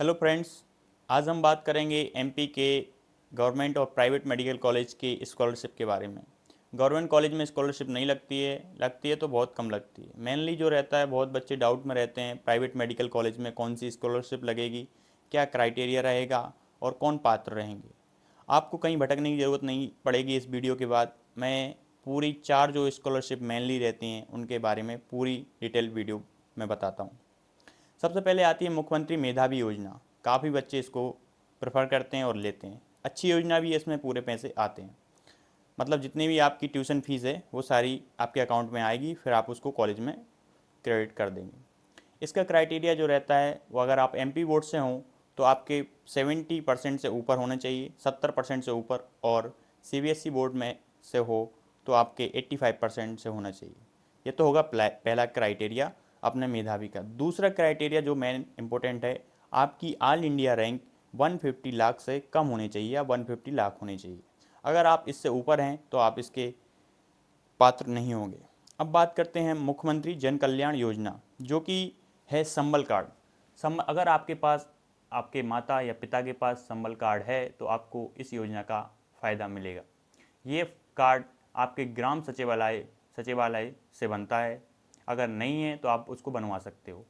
Hello friends, आज हम बात करेंगे एमपी के गवर्नमेंट और प्राइवेट मेडिकल कॉलेज की स्कॉलरशिप के बारे में। गवर्नमेंट कॉलेज में स्कॉलरशिप नहीं लगती है तो बहुत कम लगती है। मेनली जो रहता है, बहुत बच्चे डाउट में रहते हैं प्राइवेट मेडिकल कॉलेज में कौन सी स्कॉलरशिप लगेगी, क्या क्राइटेरिया रहेगा और कौन पात्र रहेंगे। आपको कहीं भटकने की ज़रूरत नहीं पड़ेगी। इस वीडियो के बाद मैं पूरी 4 जो स्कॉलरशिप मेनली रहती हैं उनके बारे में पूरी डिटेल वीडियो में बताता हूँ। सबसे पहले आती है मुख्यमंत्री मेधावी योजना। काफ़ी बच्चे इसको प्रेफर करते हैं और लेते हैं। अच्छी योजना भी है, इसमें पूरे पैसे आते हैं। मतलब जितनी भी आपकी ट्यूशन फीस है वो सारी आपके अकाउंट में आएगी, फिर आप उसको कॉलेज में क्रेडिट कर देंगे। इसका क्राइटेरिया जो रहता है वो, अगर आप एमपी बोर्ड से हों तो आपके 70% से ऊपर होने चाहिए, 70% से ऊपर, और सीबीएसई बोर्ड में से हो तो आपके 85% से होना चाहिए। ये तो होगा पहला क्राइटेरिया अपने मेधावी का। दूसरा क्राइटेरिया जो मेन इम्पोर्टेंट है, आपकी ऑल इंडिया रैंक 150 लाख से कम होनी चाहिए या 150 लाख होनी चाहिए। अगर आप इससे ऊपर हैं तो आप इसके पात्र नहीं होंगे। अब बात करते हैं मुख्यमंत्री जन कल्याण योजना, जो कि है संबल कार्ड। अगर आपके पास, आपके माता या पिता के पास संबल कार्ड है तो आपको इस योजना का फ़ायदा मिलेगा। ये कार्ड आपके ग्राम सचिवालय से बनता है। अगर नहीं है तो आप उसको बनवा सकते हो,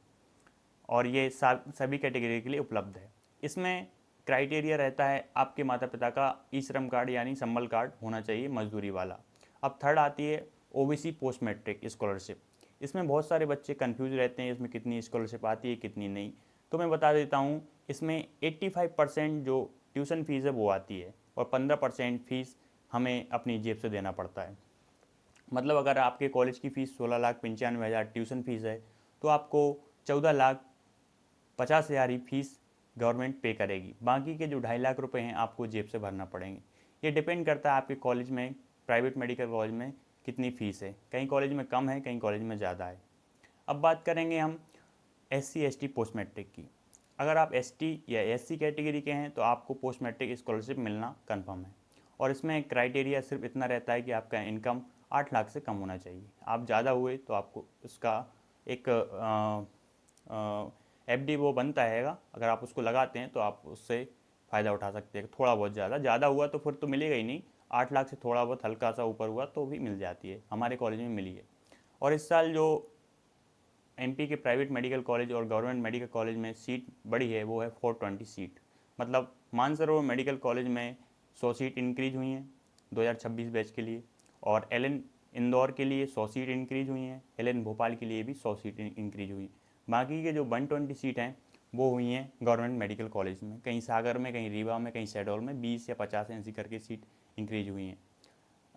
और ये सभी कैटेगरी के लिए उपलब्ध है। इसमें क्राइटेरिया रहता है आपके माता पिता का ई श्रम कार्ड यानी संबल कार्ड होना चाहिए, मजदूरी वाला। अब थर्ड आती है ओबीसी पोस्ट मैट्रिक स्कॉलरशिप। इसमें बहुत सारे बच्चे कंफ्यूज रहते हैं इसमें कितनी स्कॉलरशिप आती है कितनी नहीं। तो मैं बता देता हूँ, इसमें 85% जो ट्यूशन फीस है वो आती है, और 15% फीस हमें अपनी जेब से देना पड़ता है। मतलब अगर आपके कॉलेज की फ़ीस 16,95,000 ट्यूशन फीस है तो आपको 14,50,000 ही फीस गवर्नमेंट पे करेगी। बाकी के जो 2.5 लाख रुपए हैं आपको जेब से भरना पड़ेंगे। ये डिपेंड करता है आपके कॉलेज में, प्राइवेट मेडिकल कॉलेज में कितनी फ़ीस है। कहीं कॉलेज में कम है, कहीं कॉलेज में ज़्यादा है। अब बात करेंगे हम SC/ST पोस्ट मैट्रिक की। अगर आप ST या SC कैटेगरी के हैं तो आपको पोस्ट मैट्रिक स्कॉलरशिप मिलना कन्फर्म है। और इसमें क्राइटेरिया सिर्फ इतना रहता है कि आपका इनकम 8 लाख से कम होना चाहिए। आप ज़्यादा हुए तो आपको इसका एक FD वो बनता हैगा, अगर आप उसको लगाते हैं तो आप उससे फ़ायदा उठा सकते हैं। थोड़ा बहुत ज़्यादा हुआ तो फिर तो मिलेगा ही नहीं। 8 लाख से थोड़ा बहुत हल्का सा ऊपर हुआ तो भी मिल जाती है। हमारे कॉलेज में मिली है। और इस साल जो एमपी के प्राइवेट मेडिकल कॉलेज और गवर्नमेंट मेडिकल कॉलेज में सीट बढ़ी है वो है 420 सीट। मतलब मानसरोवर मेडिकल कॉलेज में 100 सीट इंक्रीज हुई हैं 2026 बैच के लिए, और LN इंदौर के लिए 100 सीट इंक्रीज हुई हैं, LN भोपाल के लिए भी 100 सीट इंक्रीज हुई। बाकी के जो 120 सीट हैं वो हुई हैं गवर्नमेंट मेडिकल कॉलेज में, कहीं सागर में, कहीं रीवा में, कहीं शहडोल में 20 या 50 ऐसी करके सीट इंक्रीज हुई हैं।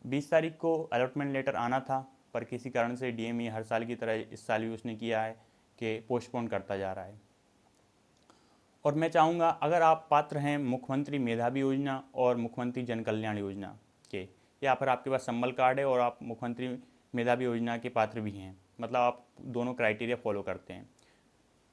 20 तारीख को अलॉटमेंट लेटर आना था, पर किसी कारण से DME हर साल की तरह इस साल भी उसने किया है कि पोस्टपोन करता जा रहा है। और मैं चाहूँगा, अगर आप पात्र हैं मुख्यमंत्री मेधावी योजना और मुख्यमंत्री जन कल्याण योजना के, या फिर आपके पास संबल कार्ड है और आप मुख्यमंत्री मेधावी योजना के पात्र भी हैं, मतलब आप दोनों क्राइटेरिया फॉलो करते हैं,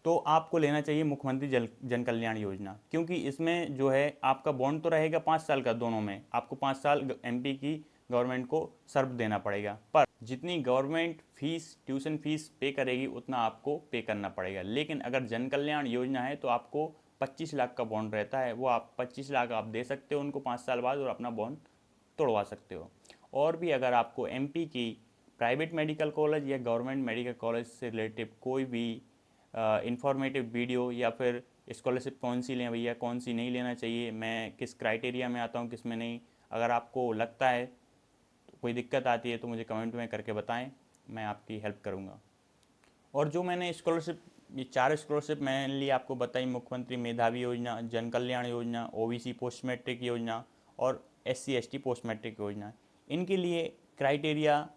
तो आपको लेना चाहिए मुख्यमंत्री जन कल्याण योजना। क्योंकि इसमें जो है आपका बॉन्ड तो रहेगा 5 साल का, दोनों में आपको 5 साल एमपी की गवर्नमेंट को सर्व देना पड़ेगा, पर जितनी गवर्नमेंट फीस, ट्यूशन फीस पे करेगी उतना आपको पे करना पड़ेगा। लेकिन अगर जन कल्याण योजना है तो आपको 25 लाख का बॉन्ड रहता है, वो आप 25 लाख आप दे सकते हो उनको 5 साल बाद, और अपना बॉन्ड तोड़वा सकते हो। और भी अगर आपको एमपी की प्राइवेट मेडिकल कॉलेज या गवर्नमेंट मेडिकल कॉलेज से रिलेटिव कोई भी इंफॉर्मेटिव वीडियो, या फिर स्कॉलरशिप कौन सी लें भैया, कौन सी नहीं लेना चाहिए, मैं किस क्राइटेरिया में आता हूँ किस में नहीं, अगर आपको लगता है तो कोई दिक्कत आती है तो मुझे कमेंट में करके बताएं, मैं आपकी हेल्प करूँगा। और जो मैंने स्कॉलरशिप, ये 4 स्कॉलरशिप मेनली आपको बताई, मुख्यमंत्री मेधावी योजना, जन Kalyan Yojana, OBC post matric योजना और SC/ST पोस्ट मैट्रिक योजना, इनके लिए क्राइटेरिया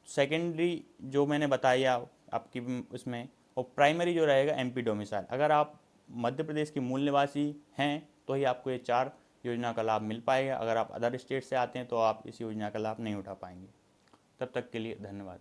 सेकेंडरी जो मैंने बताया आपकी उसमें, और प्राइमरी जो रहेगा MP डोमिसाइल। अगर आप मध्य प्रदेश के मूल निवासी हैं तो ही आपको ये 4 योजना का लाभ मिल पाएगा। अगर आप अदर स्टेट से आते हैं तो आप इस योजना का लाभ नहीं उठा पाएंगे। तब तक के लिए धन्यवाद।